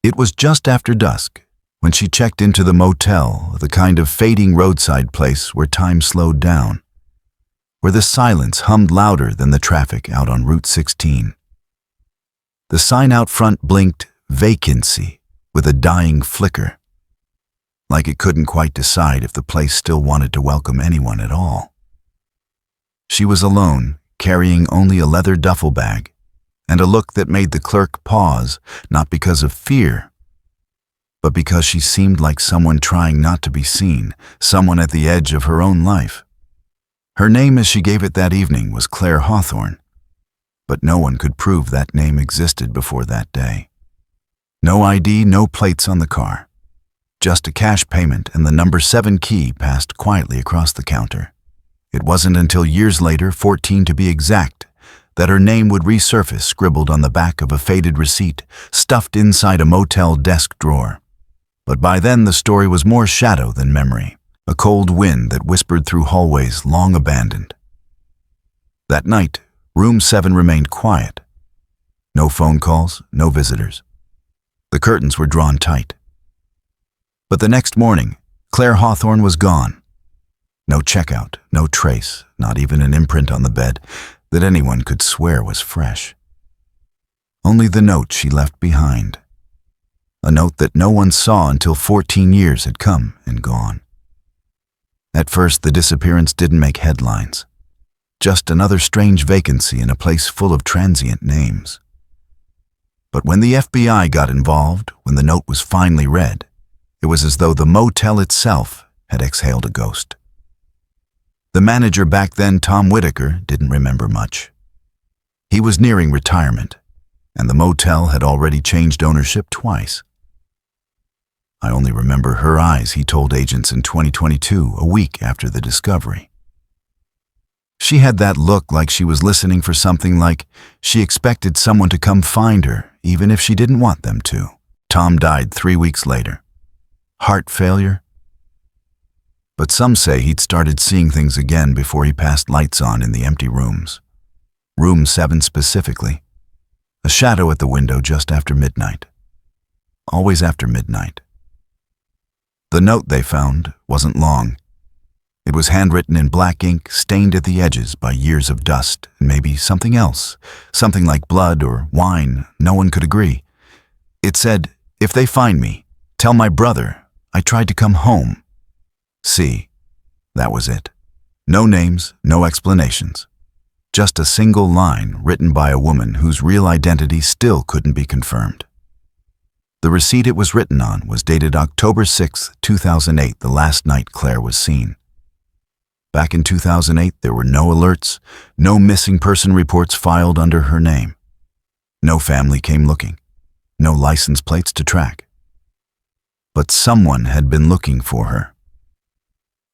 It was just after dusk when she checked into the motel, the kind of fading roadside place where time slowed down, where the silence hummed louder than the traffic out on Route 16. The sign out front blinked vacancy with a dying flicker, like it couldn't quite decide if the place still wanted to welcome anyone at all. She was alone, carrying only a leather duffel bag, and a look that made the clerk pause, not because of fear, but because she seemed like someone trying not to be seen, someone at the edge of her own life. Her name as she gave it that evening was Claire Hawthorne, but no one could prove that name existed before that day. No ID, no plates on the car. Just a cash payment and the number 7 key passed quietly across the counter. It wasn't until years later, 14 to be exact, that her name would resurface scribbled on the back of a faded receipt stuffed inside a motel desk drawer. But by then the story was more shadow than memory, a cold wind that whispered through hallways long abandoned. That night, room 7 remained quiet. No phone calls, no visitors. The curtains were drawn tight. But the next morning, Claire Hawthorne was gone. No checkout, no trace, not even an imprint on the bed that anyone could swear was fresh. Only the note she left behind. A note that no one saw until 14 years had come and gone. At first, the disappearance didn't make headlines. Just another strange vacancy in a place full of transient names. But when the FBI got involved, when the note was finally read, it was as though the motel itself had exhaled a ghost. The manager back then, Tom Whitaker, didn't remember much. He was nearing retirement, and the motel had already changed ownership twice. I only remember her eyes, he told agents in 2022, a week after the discovery. She had that look like she was listening for something, like she expected someone to come find her, even if she didn't want them to. Tom died 3 weeks later. Heart failure? But some say he'd started seeing things again before he passed lights on in the empty rooms. Room 7 specifically. A shadow at the window just after midnight. Always after midnight. The note they found wasn't long. It was handwritten in black ink, stained at the edges by years of dust, and maybe something else, something like blood or wine, no one could agree. It said, "If they find me, tell my brother I tried to come home." See, that was it. No names, no explanations. Just a single line written by a woman whose real identity still couldn't be confirmed. The receipt it was written on was dated October 6, 2008, the last night Claire was seen. Back in 2008, there were no alerts, no missing person reports filed under her name. No family came looking, no license plates to track. But someone had been looking for her.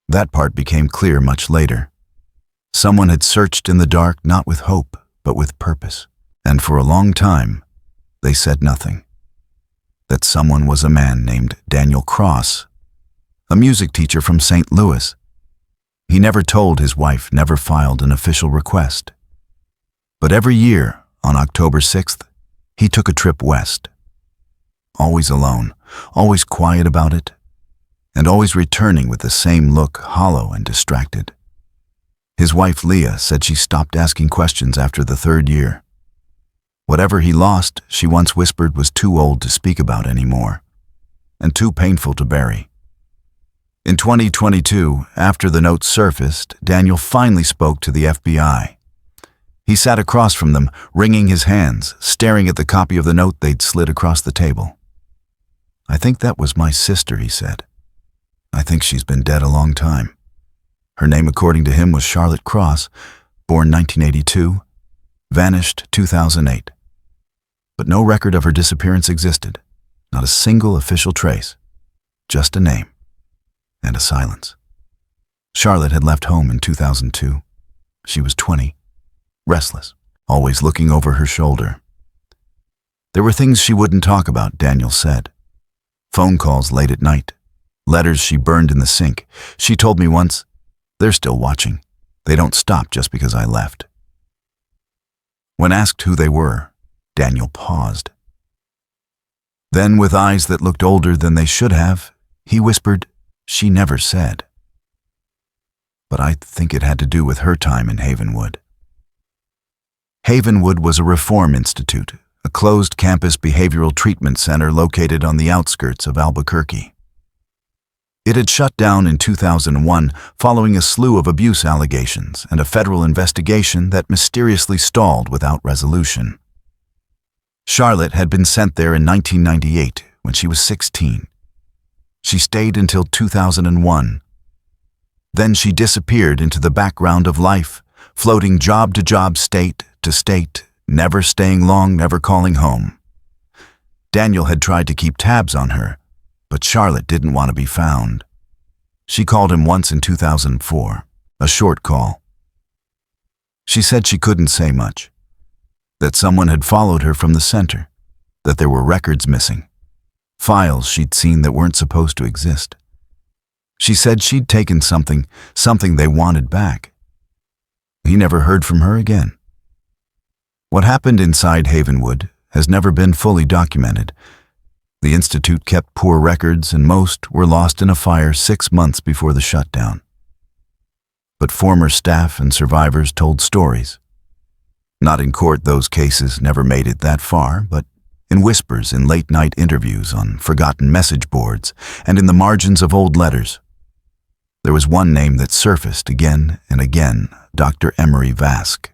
That part became clear much later. Someone had searched in the dark not with hope, but with purpose. And for a long time, they said nothing. That someone was a man named Daniel Cross, a music teacher from St. Louis. He never told his wife, never filed an official request. But every year, on October 6th, he took a trip west. Always alone, always quiet about it, and always returning with the same look, hollow and distracted. His wife, Leah, said she stopped asking questions after the 3rd year. Whatever he lost, she once whispered, was too old to speak about anymore, and too painful to bury. In 2022, after the note surfaced, Daniel finally spoke to the FBI. He sat across from them, wringing his hands, staring at the copy of the note they'd slid across the table. "I think that was my sister," he said. "I think she's been dead a long time." Her name, according to him, was Charlotte Cross, born 1982, vanished 2008. But no record of her disappearance existed, not a single official trace, just a name and a silence. Charlotte had left home in 2002. She was 20, restless, always looking over her shoulder. There were things she wouldn't talk about, Daniel said. Phone calls late at night, letters she burned in the sink. She told me once, "They're still watching. They don't stop just because I left." When asked who they were, Daniel paused. Then, with eyes that looked older than they should have, he whispered, "She never said." But I think it had to do with her time in Havenwood. Havenwood was a reform institute, a closed-campus behavioral treatment center located on the outskirts of Albuquerque. It had shut down in 2001 following a slew of abuse allegations and a federal investigation that mysteriously stalled without resolution. Charlotte had been sent there in 1998 when she was 16. She stayed until 2001. Then she disappeared into the background of life, floating job to job, state to state, never staying long, never calling home. Daniel had tried to keep tabs on her, but Charlotte didn't want to be found. She called him once in 2004, a short call. She said she couldn't say much, that someone had followed her from the center, that there were records missing, files she'd seen that weren't supposed to exist. She said she'd taken something they wanted back. He never heard from her again. What happened inside Havenwood has never been fully documented. The institute kept poor records, and most were lost in a fire 6 months before the shutdown. But former staff and survivors told stories. Not in court, those cases never made it that far, but in whispers in late-night interviews on forgotten message boards and in the margins of old letters. There was one name that surfaced again and again, Dr. Emery Vask,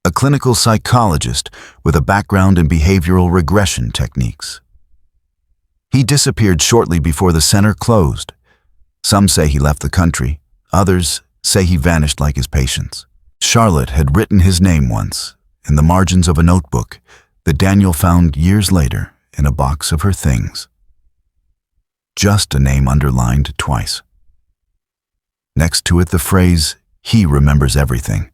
a clinical psychologist with a background in behavioral regression techniques. He disappeared shortly before the center closed. Some say he left the country, others say he vanished like his patients. Charlotte had written his name once in the margins of a notebook that Daniel found years later in a box of her things. Just a name underlined twice. Next to it, the phrase, "He remembers everything."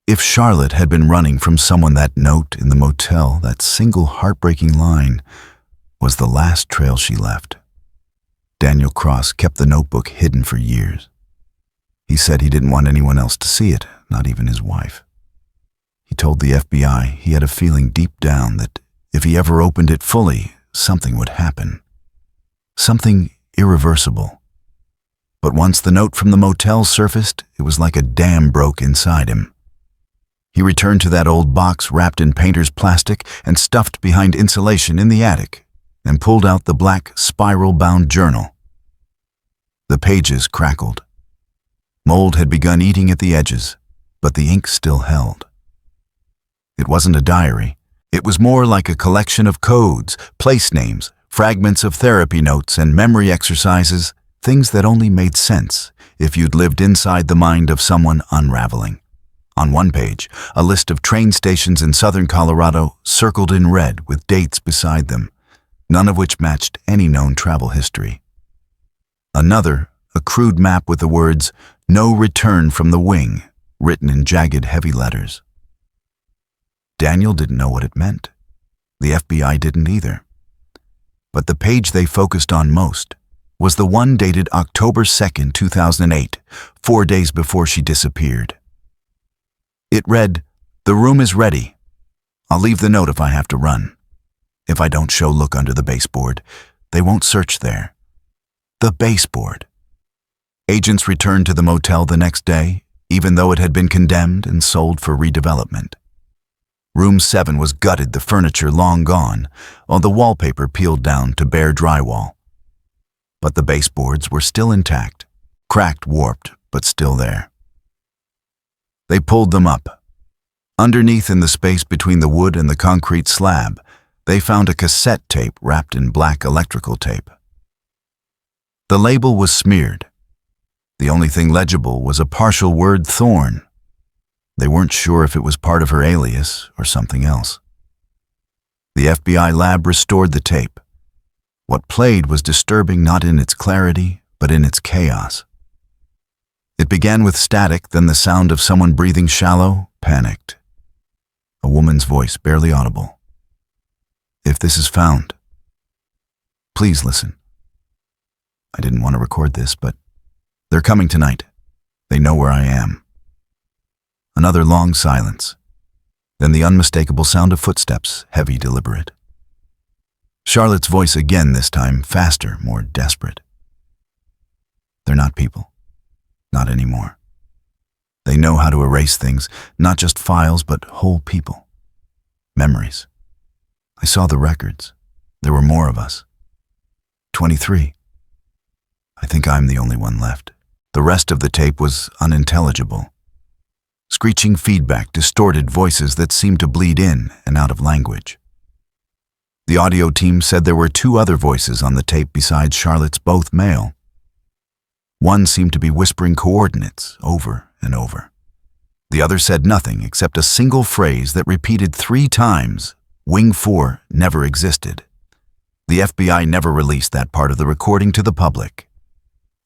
If Charlotte had been running from someone, that note in the motel, that single heartbreaking line, was the last trail she left. Daniel Cross kept the notebook hidden for years. He said he didn't want anyone else to see it, not even his wife. He told the FBI he had a feeling deep down that if he ever opened it fully, something would happen. Something irreversible. But once the note from the motel surfaced, it was like a dam broke inside him. He returned to that old box wrapped in painter's plastic and stuffed behind insulation in the attic, and pulled out the black spiral-bound journal. The pages crackled. Mold had begun eating at the edges, but the ink still held. It wasn't a diary. It was more like a collection of codes, place names, fragments of therapy notes, and memory exercises, things that only made sense if you'd lived inside the mind of someone unraveling. On one page, a list of train stations in southern Colorado circled in red with dates beside them, none of which matched any known travel history. Another, a crude map with the words, "No return from the wing," written in jagged, heavy letters. Daniel didn't know what it meant. The FBI didn't either. But the page they focused on most was the one dated October 2nd, 2008, 4 days before she disappeared. It read, "The room is ready. I'll leave the note if I have to run. If I don't show, look under the baseboard. They won't search there." The baseboard. Agents returned to the motel the next day, even though it had been condemned and sold for redevelopment. Room 7 was gutted, the furniture long gone, while the wallpaper peeled down to bare drywall. But the baseboards were still intact, cracked, warped, but still there. They pulled them up. Underneath, in the space between the wood and the concrete slab, they found a cassette tape wrapped in black electrical tape. The label was smeared. The only thing legible was a partial word, Thorn. They weren't sure if it was part of her alias or something else. The FBI lab restored the tape. What played was disturbing, not in its clarity, but in its chaos. It began with static, then the sound of someone breathing shallow, panicked. A woman's voice, barely audible. "If this is found, please listen. I didn't want to record this, but they're coming tonight. They know where I am." Another long silence. Then the unmistakable sound of footsteps, heavy, deliberate. Charlotte's voice again, this time faster, more desperate. They're not people. Not anymore. They know how to erase things, not just files, but whole people. Memories. I saw the records. There were more of us. 23. I think I'm the only one left. The rest of the tape was unintelligible. Screeching feedback, distorted voices that seemed to bleed in and out of language. The audio team said there were 2 other voices on the tape besides Charlotte's, both male. One seemed to be whispering coordinates over and over. The other said nothing except a single phrase that repeated 3 times, Wing 4 never existed. The FBI never released that part of the recording to the public.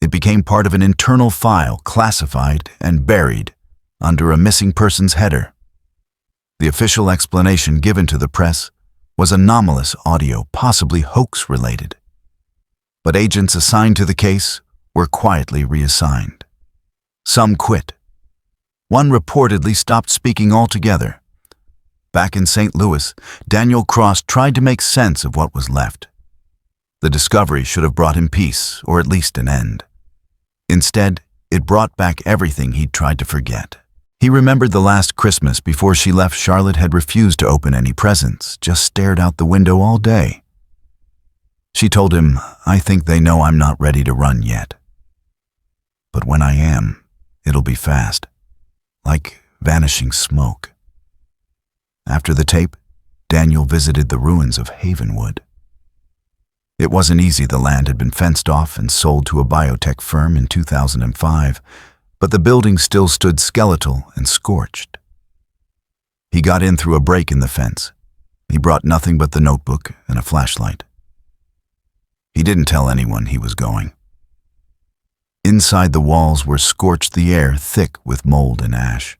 It became part of an internal file, classified and buried under a missing persons header. The official explanation given to the press was anomalous audio, possibly hoax-related. But agents assigned to the case were quietly reassigned. Some quit. One reportedly stopped speaking altogether. Back in St. Louis, Daniel Cross tried to make sense of what was left. The discovery should have brought him peace, or at least an end. Instead, it brought back everything he'd tried to forget. He remembered the last Christmas before she left. Charlotte had refused to open any presents, just stared out the window all day. She told him, "I think they know I'm not ready to run yet. But when I am, it'll be fast, like vanishing smoke." After the tape, Daniel visited the ruins of Havenwood. It wasn't easy. The land had been fenced off and sold to a biotech firm in 2005, but the building still stood skeletal and scorched. He got in through a break in the fence. He brought nothing but the notebook and a flashlight. He didn't tell anyone he was going. Inside, the walls were scorched, the air thick with mold and ash.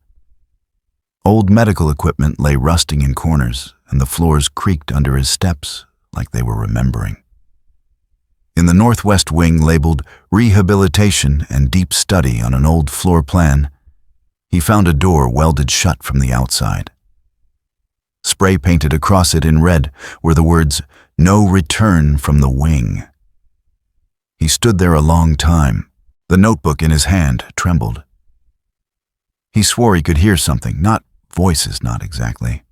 Old medical equipment lay rusting in corners, and the floors creaked under his steps like they were remembering. In the northwest wing, labeled Rehabilitation and Deep Study on an old floor plan, he found a door welded shut from the outside. Spray painted across it in red were the words, "No return from the wing." He stood there a long time. The notebook in his hand trembled. He swore he could hear something, not voices, not exactly.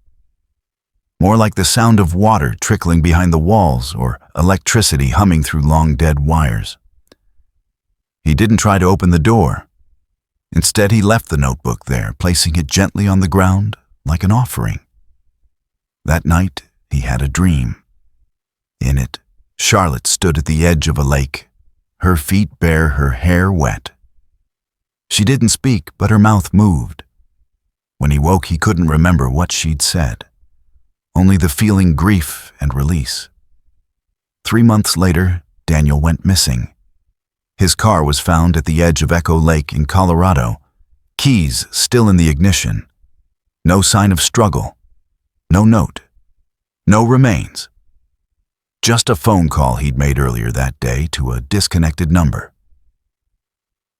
More like the sound of water trickling behind the walls or electricity humming through long dead wires. He didn't try to open the door. Instead, he left the notebook there, placing it gently on the ground like an offering. That night, he had a dream. In it, Charlotte stood at the edge of a lake, her feet bare, her hair wet. She didn't speak, but her mouth moved. When he woke, he couldn't remember what she'd said. Only the feeling grief and release. 3 months later, Daniel went missing. His car was found at the edge of Echo Lake in Colorado, keys still in the ignition. No sign of struggle. No note. No remains. Just a phone call he'd made earlier that day to a disconnected number.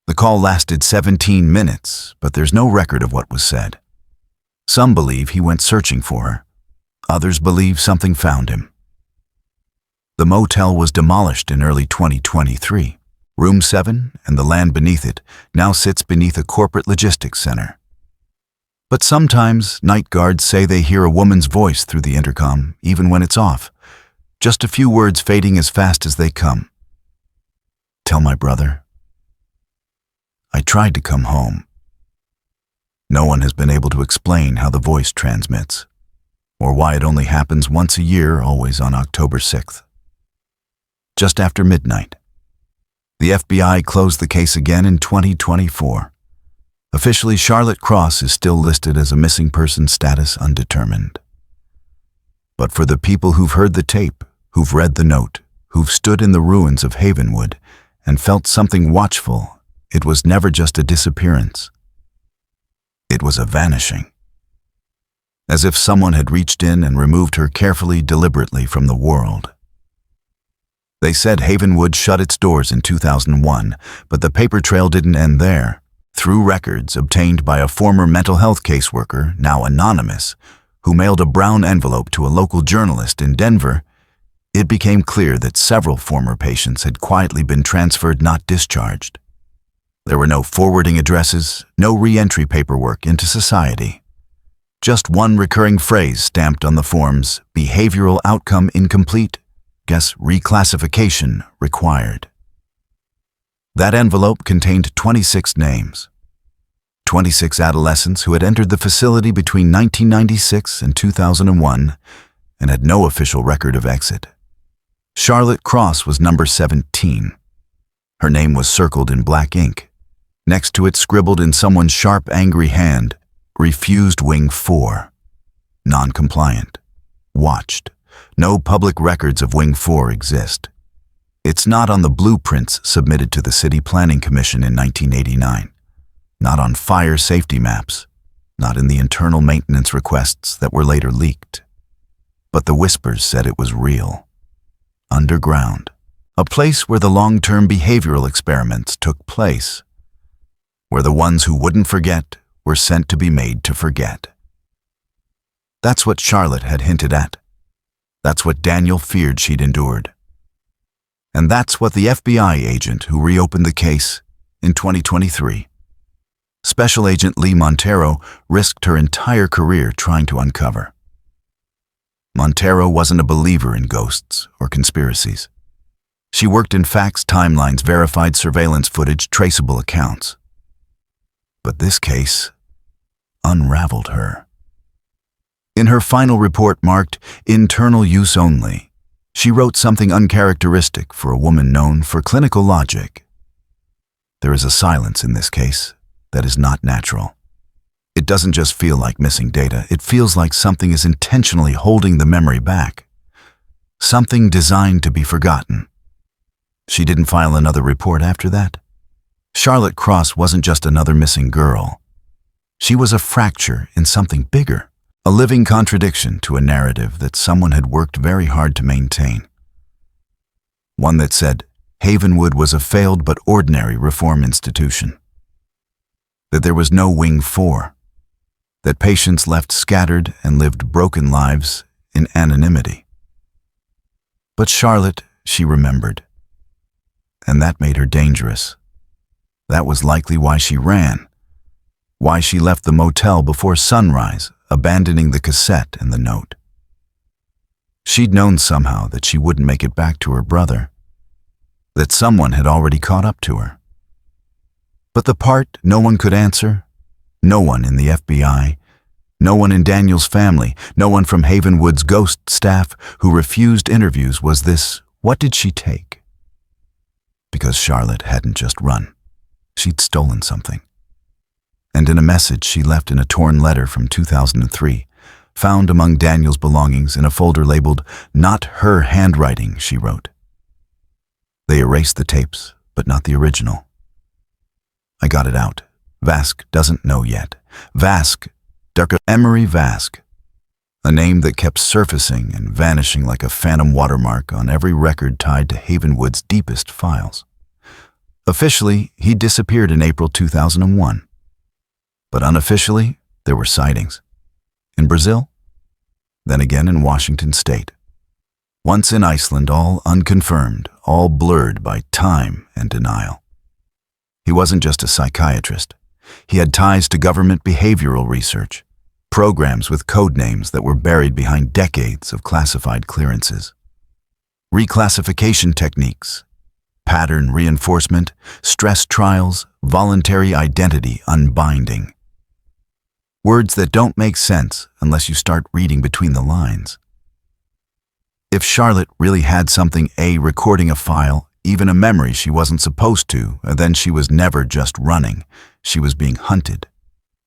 The call lasted 17 minutes, but there's no record of what was said. Some believe he went searching for her. Others believe something found him. The motel was demolished in early 2023. Room 7 and the land beneath it now sits beneath a corporate logistics center. But sometimes night guards say they hear a woman's voice through the intercom, even when it's off. Just a few words fading as fast as they come. "Tell my brother. I tried to come home." No one has been able to explain how the voice transmits, or why it only happens once a year, always on October 6th. Just after midnight. The FBI closed the case again in 2024. Officially, Charlotte Cross is still listed as a missing person status undetermined. But for the people who've heard the tape, who've read the note, who've stood in the ruins of Havenwood and felt something watchful, it was never just a disappearance. It was a vanishing. As if someone had reached in and removed her carefully, deliberately from the world. They said Havenwood shut its doors in 2001, but the paper trail didn't end there. Through records obtained by a former mental health caseworker, now anonymous, who mailed a brown envelope to a local journalist in Denver, It became clear that several former patients had quietly been transferred, not discharged. There were no forwarding addresses, no re-entry paperwork into society. Just one recurring phrase stamped on the forms: behavioral outcome incomplete, guess reclassification required. That envelope contained 26 names. 26 adolescents who had entered the facility between 1996 and 2001 and had no official record of exit. Charlotte Cross was number 17. Her name was circled in black ink. Next to it, scribbled in someone's sharp, angry hand, refused wing 4. Non-compliant. Watched. No public records of wing 4 exist. It's not on the blueprints submitted to the City Planning Commission in 1989. Not on fire safety maps. Not in the internal maintenance requests that were later leaked. But the whispers said it was real. Underground. A place where the long-term behavioral experiments took place. Where the ones who wouldn't forget were sent to be made to forget. That's what Charlotte had hinted at. That's what Daniel feared she'd endured. And that's what the FBI agent who reopened the case in 2023. Special Agent Lee Montero risked her entire career trying to uncover. Montero wasn't a believer in ghosts or conspiracies. She worked in facts, timelines, verified surveillance footage, traceable accounts. But this case unraveled her. In her final report marked internal use only, she wrote something uncharacteristic for a woman known for clinical logic. There is a silence in this case that is not natural. It doesn't just feel like missing data, it feels like something is intentionally holding the memory back. Something designed to be forgotten. She didn't file another report after that. Charlotte Cross wasn't just another missing girl. She was a fracture in something bigger, a living contradiction to a narrative that someone had worked very hard to maintain. One that said Havenwood was a failed but ordinary reform institution. That there was no Wing 4. That patients left scattered and lived broken lives in anonymity. But Charlotte, she remembered. And that made her dangerous. That was likely why she ran. Why she left the motel before sunrise, abandoning the cassette and the note. She'd known somehow that she wouldn't make it back to her brother. That someone had already caught up to her. But the part no one could answer, no one in the FBI, no one in Daniel's family, no one from Havenwood's ghost staff who refused interviews was this: what did she take? Because Charlotte hadn't just run. She'd stolen something. And in a message she left in a torn letter from 2003, found among Daniel's belongings in a folder labeled "Not Her Handwriting," she wrote. They erased the tapes, but not the original. I got it out. Vask doesn't know yet. Vask, Dr. Emery Vask. A name that kept surfacing and vanishing like a phantom watermark on every record tied to Havenwood's deepest files. Officially, he disappeared in April 2001. But unofficially, there were sightings. In Brazil, then again in Washington State. Once in Iceland, all unconfirmed, all blurred by time and denial. He wasn't just a psychiatrist. He had ties to government behavioral research, programs with code names that were buried behind decades of classified clearances. Reclassification techniques, pattern reinforcement, stress trials, voluntary identity unbinding. Words that don't make sense unless you start reading between the lines. If Charlotte really had something, recording a file, even a memory she wasn't supposed to, then she was never just running. She was being hunted.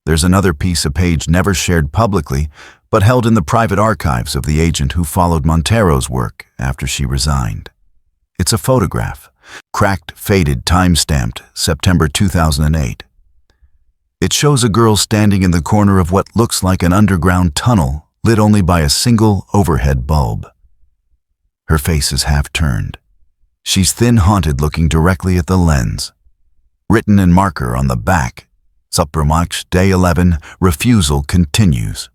There's another piece, a page never shared publicly, but held in the private archives of the agent who followed Montero's work after she resigned. It's a photograph, cracked, faded, time-stamped, September 2008. It shows a girl standing in the corner of what looks like an underground tunnel, lit only by a single overhead bulb. Her face is half-turned. She's thin-haunted, looking directly at the lens. Written in marker on the back, Supramaksh, Day 11, refusal continues.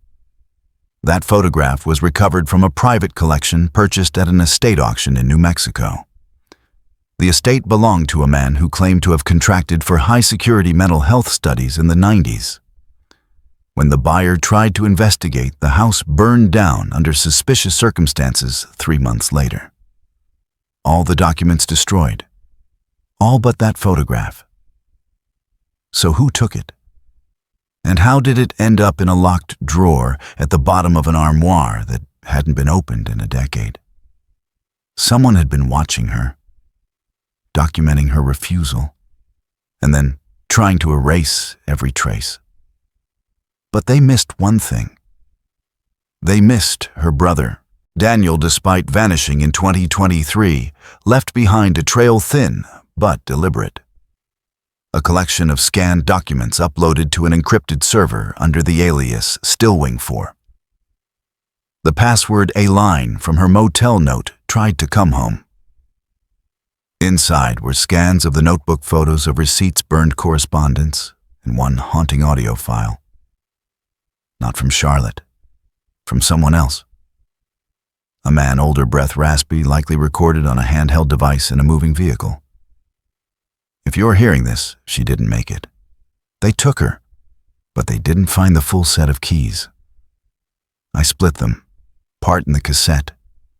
That photograph was recovered from a private collection purchased at an estate auction in New Mexico. The estate belonged to a man who claimed to have contracted for high-security mental health studies in the 90s. When the buyer tried to investigate, the house burned down under suspicious circumstances 3 months later. All the documents destroyed. All but that photograph. So who took it? And how did it end up in a locked drawer at the bottom of an armoire that hadn't been opened in a decade? Someone had been watching her, documenting her refusal, and then trying to erase every trace. But they missed one thing. They missed her brother. Daniel, despite vanishing in 2023, left behind a trail thin but deliberate. A collection of scanned documents uploaded to an encrypted server under the alias Stillwing4. The password a line from her motel note tried to come home. Inside were scans of the notebook photos of receipts, burned correspondence, and one haunting audio file. Not from Charlotte, from someone else. A man, older, breath raspy, likely recorded on a handheld device in a moving vehicle. If you're hearing this, she didn't make it. They took her, but they didn't find the full set of keys. I split them, part in the cassette,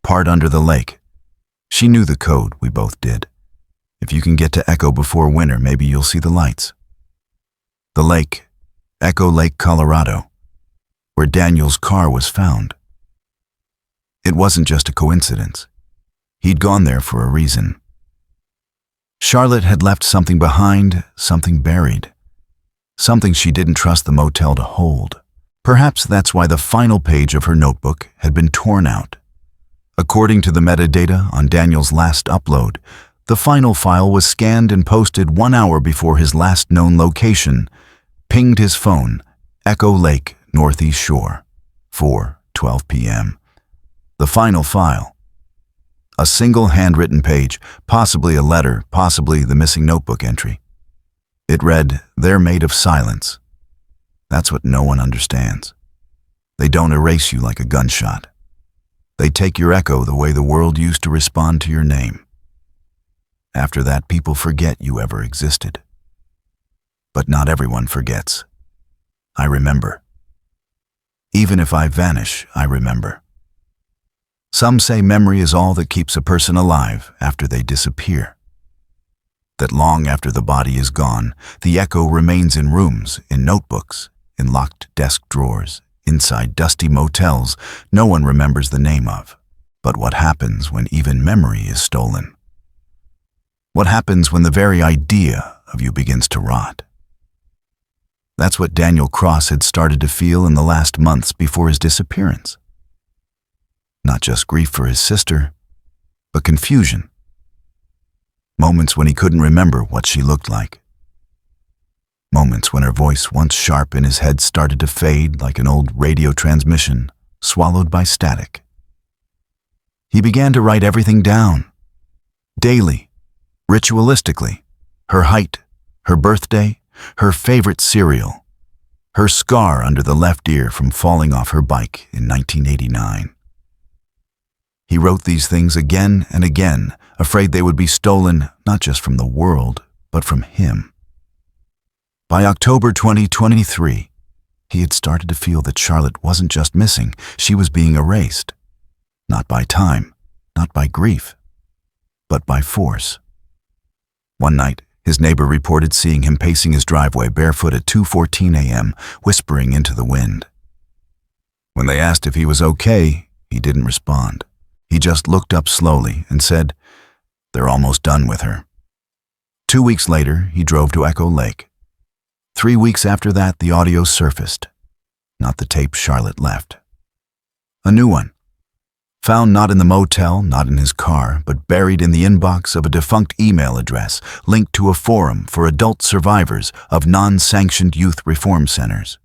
part under the lake. She knew the code, we both did. If you can get to Echo before winter, maybe you'll see the lights. The lake, Echo Lake, Colorado, where Daniel's car was found. It wasn't just a coincidence. He'd gone there for a reason. Charlotte had left something behind, something buried. Something she didn't trust the motel to hold. Perhaps that's why the final page of her notebook had been torn out. According to the metadata on Daniel's last upload, the final file was scanned and posted 1 hour before his last known location, pinged his phone, Echo Lake, Northeast Shore, 4:12 p.m. The final file. A single handwritten page, possibly a letter, possibly the missing notebook entry. It read, "They're made of silence." That's what no one understands. They don't erase you like a gunshot. They take your echo the way the world used to respond to your name. After that, people forget you ever existed. But not everyone forgets. I remember. Even if I vanish, I remember. Some say memory is all that keeps a person alive after they disappear. That long after the body is gone, the echo remains in rooms, in notebooks, in locked desk drawers, inside dusty motels no one remembers the name of. But what happens when even memory is stolen? What happens when the very idea of you begins to rot? That's what Daniel Cross had started to feel in the last months before his disappearance. Not just grief for his sister, but confusion. Moments when he couldn't remember what she looked like. Moments when her voice, once sharp in his head, started to fade like an old radio transmission, swallowed by static. He began to write everything down. Daily, ritualistically. Her height, her birthday, her favorite cereal, her scar under the left ear from falling off her bike in 1989. He wrote these things again and again, afraid they would be stolen not just from the world, but from him. By October 2023, he had started to feel that Charlotte wasn't just missing, she was being erased. Not by time, not by grief, but by force. One night, his neighbor reported seeing him pacing his driveway barefoot at 2:14 a.m., whispering into the wind. When they asked if he was okay, he didn't respond. He just looked up slowly and said, "They're almost done with her." 2 weeks later, he drove to Echo Lake. 3 weeks after that, the audio surfaced. Not the tape Charlotte left. A new one. Found not in the motel, not in his car, but buried in the inbox of a defunct email address linked to a forum for adult survivors of non-sanctioned youth reform centers.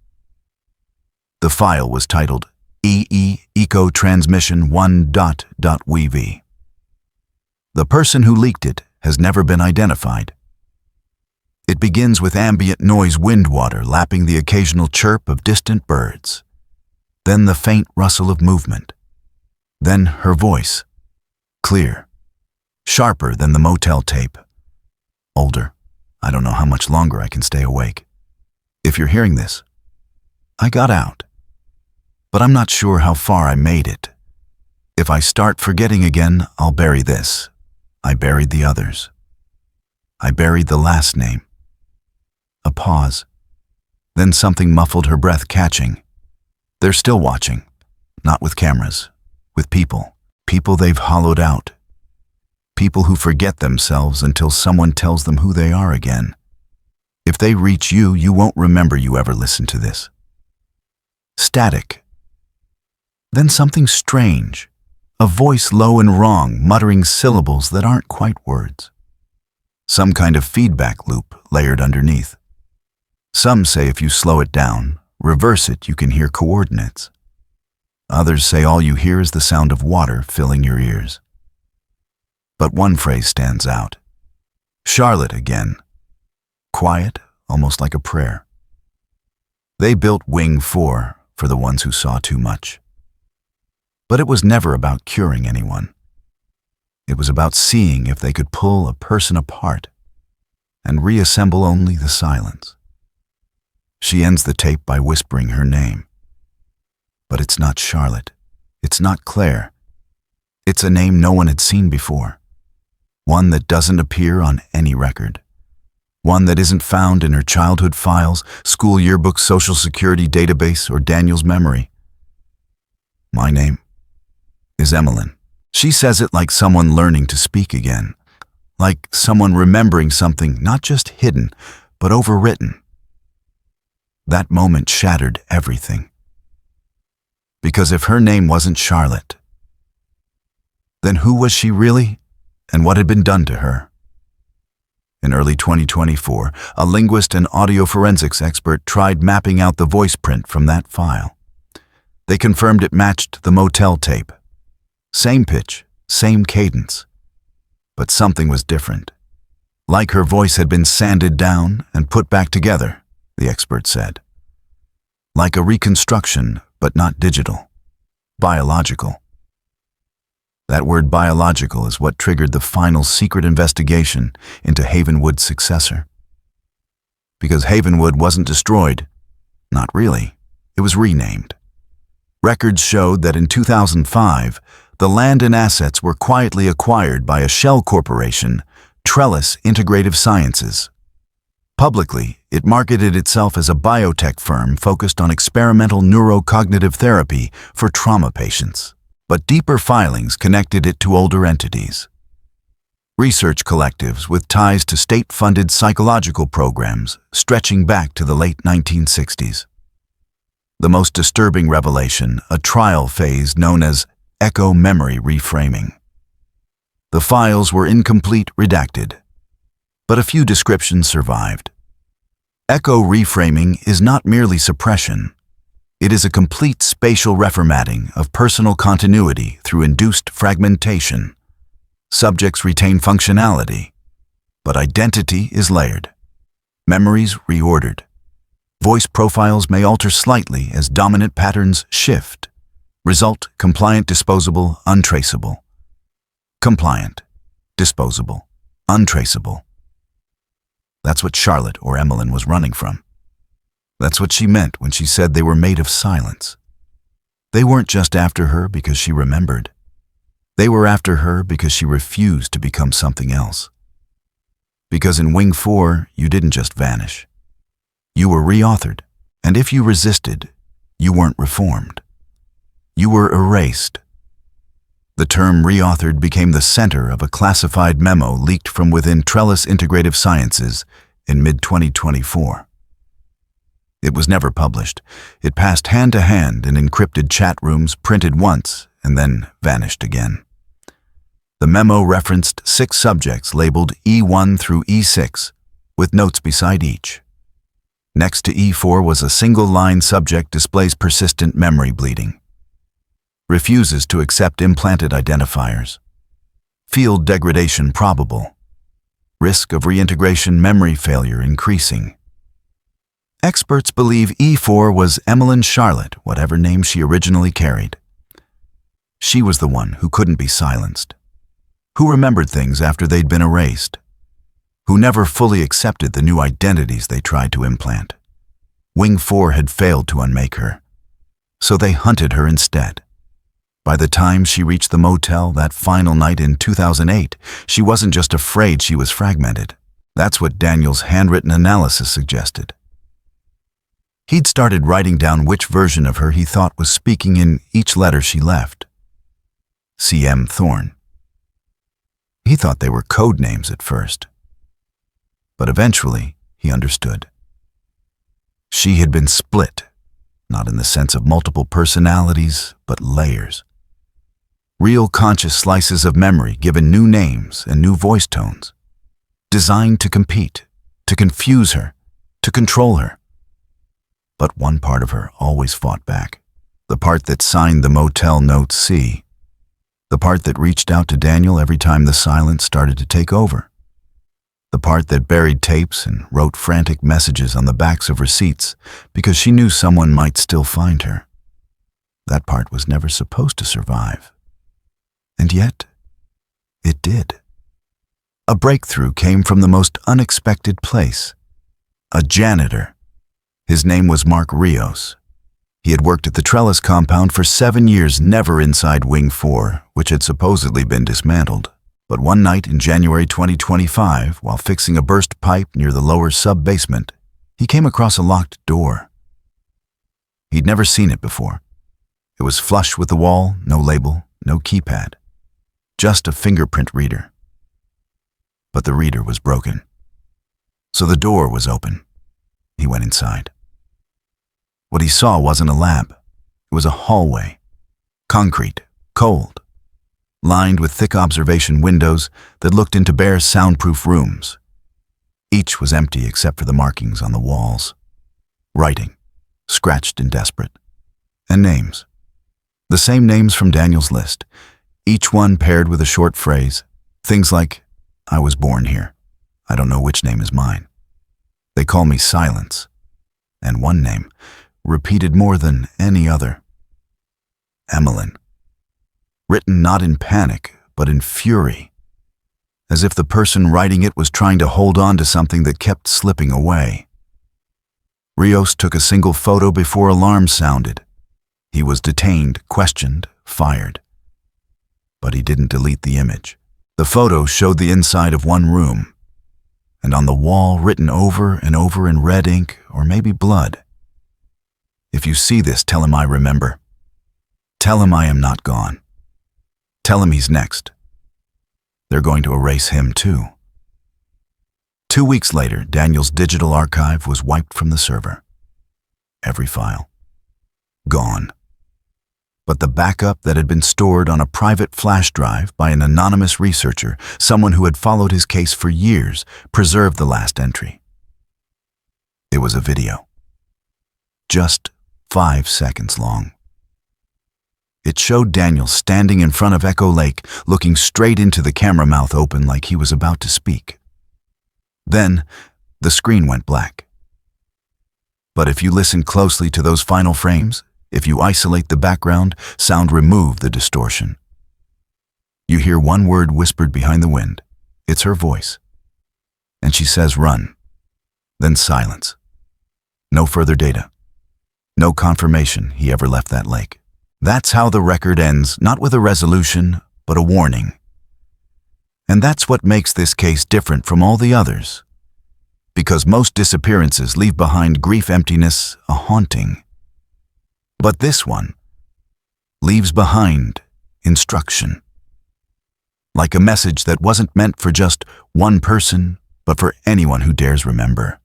The file was titled EE Eco Transmission 1.WV. The person who leaked it has never been identified. It begins with ambient noise wind water lapping the occasional chirp of distant birds. Then the faint rustle of movement. Then her voice. Clear. Sharper than the motel tape. Older. I don't know how much longer I can stay awake. If you're hearing this, I got out. But I'm not sure how far I made it. If I start forgetting again, I'll bury this. I buried the others. I buried the last name. A pause. Then something muffled her breath, catching. They're still watching. Not with cameras. With people. People they've hollowed out. People who forget themselves until someone tells them who they are again. If they reach you, you won't remember you ever listened to this. Static. Then something strange. A voice low and wrong, muttering syllables that aren't quite words. Some kind of feedback loop layered underneath. Some say if you slow it down, reverse it, you can hear coordinates. Others say all you hear is the sound of water filling your ears. But one phrase stands out. Charlotte again. Quiet, almost like a prayer. They built Wing 4 for the ones who saw too much. But it was never about curing anyone. It was about seeing if they could pull a person apart and reassemble only the silence. She ends the tape by whispering her name. But it's not Charlotte. It's not Claire. It's a name no one had seen before. One that doesn't appear on any record. One that isn't found in her childhood files, school yearbook, social security database, or Daniel's memory. My name is Emmeline. She says it like someone learning to speak again. Like someone remembering something not just hidden, but overwritten. That moment shattered everything. Because if her name wasn't Charlotte, then who was she really, and what had been done to her? In early 2024, a linguist and audio forensics expert tried mapping out the voice print from that file. They confirmed it matched the Motel tape. Same pitch, same cadence. But something was different. Like her voice had been sanded down and put back together, the expert said. Like a reconstruction, but not digital. Biological. That word biological is what triggered the final secret investigation into Havenwood's successor. Because Havenwood wasn't destroyed. Not really. It was renamed. Records showed that in 2005, the land and assets were quietly acquired by a shell corporation, Trellis Integrative Sciences. Publicly, it marketed itself as a biotech firm focused on experimental neurocognitive therapy for trauma patients. But deeper filings connected it to older entities. Research collectives with ties to state-funded psychological programs stretching back to the late 1960s. The most disturbing revelation, a trial phase known as echo memory reframing. The files were incomplete, redacted, but a few descriptions survived. Echo reframing is not merely suppression. It is a complete spatial reformatting of personal continuity through induced fragmentation. Subjects retain functionality, but identity is layered. Memories reordered. Voice profiles may alter slightly as dominant patterns shift. Result: compliant, disposable, untraceable. Compliant, disposable, untraceable. That's what Charlotte or Emmeline was running from. That's what she meant when she said they were made of silence. They weren't just after her because she remembered. They were after her because she refused to become something else. Because in Wing 4, you didn't just vanish. You were reauthored, and if you resisted, you weren't reformed. You were erased. The term reauthored became the center of a classified memo leaked from within Trellis Integrative Sciences in mid-2024. It was never published. It passed hand to hand in encrypted chat rooms, printed once, and then vanished again. The memo referenced 6 subjects labeled E1 through E6, with notes beside each. Next to E4 was a single-line subject displays persistent memory bleeding. Refuses to accept implanted identifiers. Field degradation probable. Risk of reintegration memory failure increasing. Experts believe E4 was Emmeline Charlotte, whatever name she originally carried. She was the one who couldn't be silenced, who remembered things after they'd been erased, who never fully accepted the new identities they tried to implant. Wing 4 had failed to unmake her, so they hunted her instead. By the time she reached the motel that final night in 2008, she wasn't just afraid she was fragmented. That's what Daniel's handwritten analysis suggested. He'd started writing down which version of her he thought was speaking in each letter she left. C.M. Thorne. He thought they were code names at first, but eventually he understood. She had been split, not in the sense of multiple personalities, but layers. Real conscious slices of memory given new names and new voice tones, designed to compete, to confuse her, to control her. But one part of her always fought back, the part that signed the motel note C, the part that reached out to Daniel every time the silence started to take over, the part that buried tapes and wrote frantic messages on the backs of receipts because she knew someone might still find her. That part was never supposed to survive. And yet, it did. A breakthrough came from the most unexpected place. A janitor. His name was Mark Rios. He had worked at the Trellis compound for 7 years, never inside Wing 4, which had supposedly been dismantled. But one night in January 2025, while fixing a burst pipe near the lower sub-basement, he came across a locked door. He'd never seen it before. It was flush with the wall, no label, no keypad. Just a fingerprint reader. But the reader was broken. So the door was open. He went inside. What he saw wasn't a lab. It was a hallway. Concrete, cold, lined with thick observation windows that looked into bare soundproof rooms. Each was empty except for the markings on the walls. Writing, scratched and desperate. And names. The same names from Daniel's list. Each one paired with a short phrase. Things like, I was born here. I don't know which name is mine. They call me Silence. And one name, repeated more than any other. Emmeline. Written not in panic, but in fury. As if the person writing it was trying to hold on to something that kept slipping away. Rios took a single photo before alarm sounded. He was detained, questioned, fired. But he didn't delete the image. The photo showed the inside of one room, and on the wall, written over and over in red ink or maybe blood, if you see this, tell him I remember. Tell him I am not gone. Tell him he's next. They're going to erase him too. 2 weeks later, Daniel's digital archive was wiped from the server. Every file. Gone. But the backup that had been stored on a private flash drive by an anonymous researcher, someone who had followed his case for years, preserved the last entry. It was a video. Just 5 seconds long. It showed Daniel standing in front of Echo Lake, looking straight into the camera, mouth open like he was about to speak. Then, the screen went black. But if you listen closely to those final frames, if you isolate the background, sound remove the distortion. You hear one word whispered behind the wind. It's her voice. And she says, run. Then silence. No further data. No confirmation he ever left that lake. That's how the record ends, not with a resolution, but a warning. And that's what makes this case different from all the others. Because most disappearances leave behind grief, emptiness, a haunting. But this one leaves behind instruction. Like a message that wasn't meant for just one person, but for anyone who dares remember.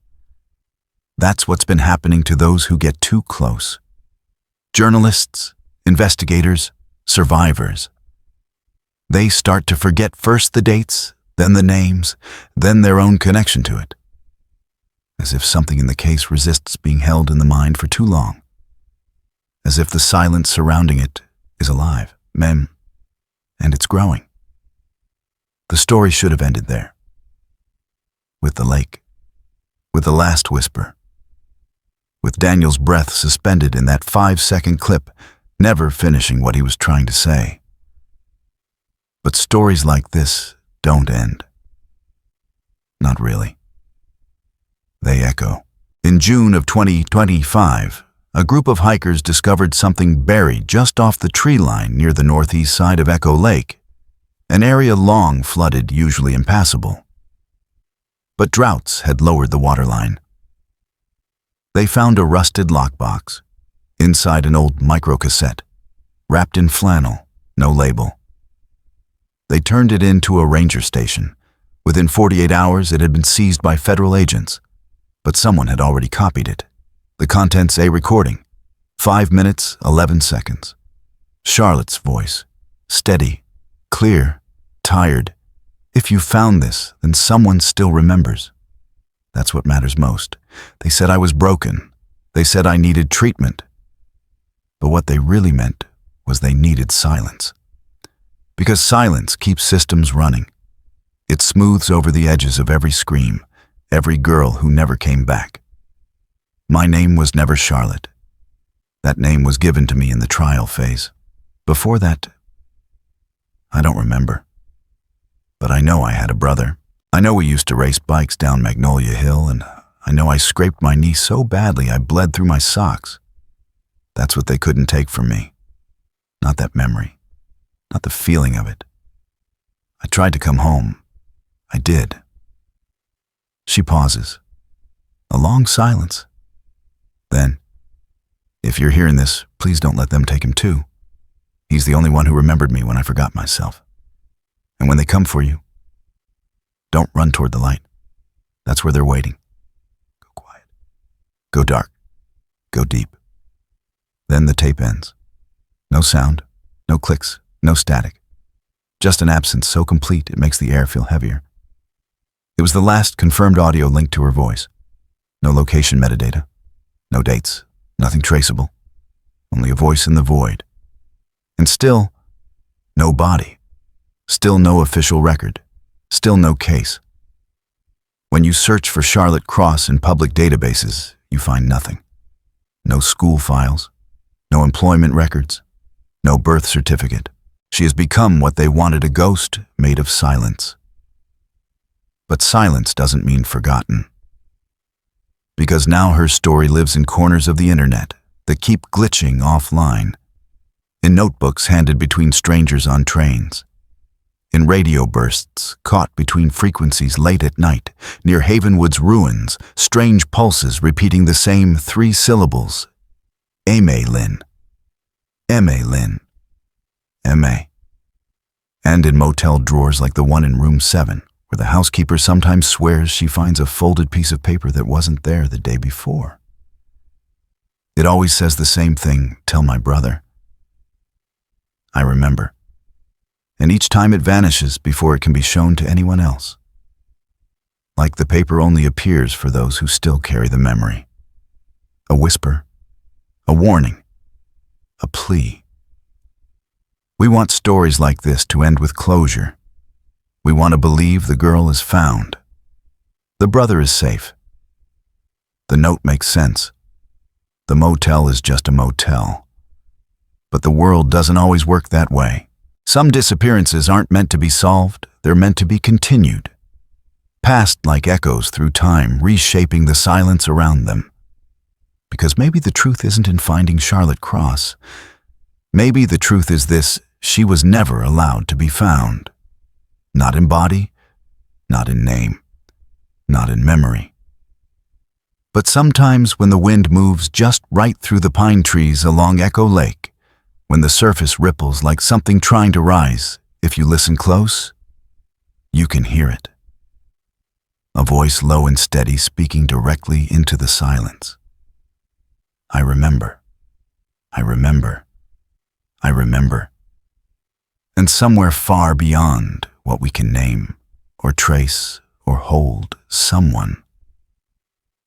That's what's been happening to those who get too close. Journalists, investigators, survivors. They start to forget first the dates, then the names, then their own connection to it. As if something in the case resists being held in the mind for too long. As if the silence surrounding it is alive, and it's growing. The story should have ended there. With the lake. With the last whisper. with Daniel's breath suspended in that 5-second clip, never finishing what he was trying to say. But stories like this don't end. Not really. They echo. In June of 2025, a group of hikers discovered something buried just off the tree line near the northeast side of Echo Lake, an area long flooded, usually impassable. But droughts had lowered the waterline. They found a rusted lockbox, inside an old microcassette, wrapped in flannel, no label. They turned it into a ranger station. Within 48 hours, it had been seized by federal agents, but someone had already copied it. The contents a recording, 5 minutes, 11 seconds. Charlotte's voice, steady, clear, tired. If you found this, then someone still remembers. That's what matters most. They said I was broken. They said I needed treatment. But what they really meant was they needed silence. Because silence keeps systems running. It smooths over the edges of every scream, every girl who never came back. My name was never Charlotte. That name was given to me in the trial phase. Before that, I don't remember. But I know I had a brother. I know we used to race bikes down Magnolia Hill, and I know I scraped my knee so badly I bled through my socks. That's what they couldn't take from me. Not that memory. Not the feeling of it. I tried to come home. I did. She pauses. A long silence. Then, if you're hearing this, please don't let them take him too. He's the only one who remembered me when I forgot myself. And when they come for you, don't run toward the light. That's where they're waiting. Go quiet. Go dark. Go deep. Then the tape ends. No sound, no clicks, no static. Just an absence so complete it makes the air feel heavier. It was the last confirmed audio linked to her voice. No location metadata. No dates. Nothing traceable. Only a voice in the void. And still, no body. Still no official record. Still no case. When you search for Charlotte Cross in public databases, you find nothing. No school files. No employment records. No birth certificate. She has become what they wanted, a ghost made of silence. But silence doesn't mean forgotten. Because now her story lives in corners of the internet that keep glitching offline. In notebooks handed between strangers on trains. In radio bursts caught between frequencies late at night, near Havenwood's ruins, strange pulses repeating the same 3 syllables. Lynn. Lynn. M.A. And in motel drawers like the one in room 7, where the housekeeper sometimes swears she finds a folded piece of paper that wasn't there the day before. It always says the same thing, tell my brother. I remember. And each time it vanishes before it can be shown to anyone else. Like the paper only appears for those who still carry the memory. A whisper, a warning, a plea. We want stories like this to end with closure. We want to believe the girl is found. The brother is safe. The note makes sense. The motel is just a motel. But the world doesn't always work that way. Some disappearances aren't meant to be solved, they're meant to be continued. Passed like echoes through time, reshaping the silence around them. Because maybe the truth isn't in finding Charlotte Cross. Maybe the truth is this: she was never allowed to be found. Not in body, not in name, not in memory. But sometimes when the wind moves just right through the pine trees along Echo Lake, when the surface ripples like something trying to rise, if you listen close, you can hear it. A voice low and steady speaking directly into the silence. I remember. I remember. I remember. And somewhere far beyond what we can name or trace or hold, someone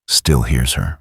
still hears her.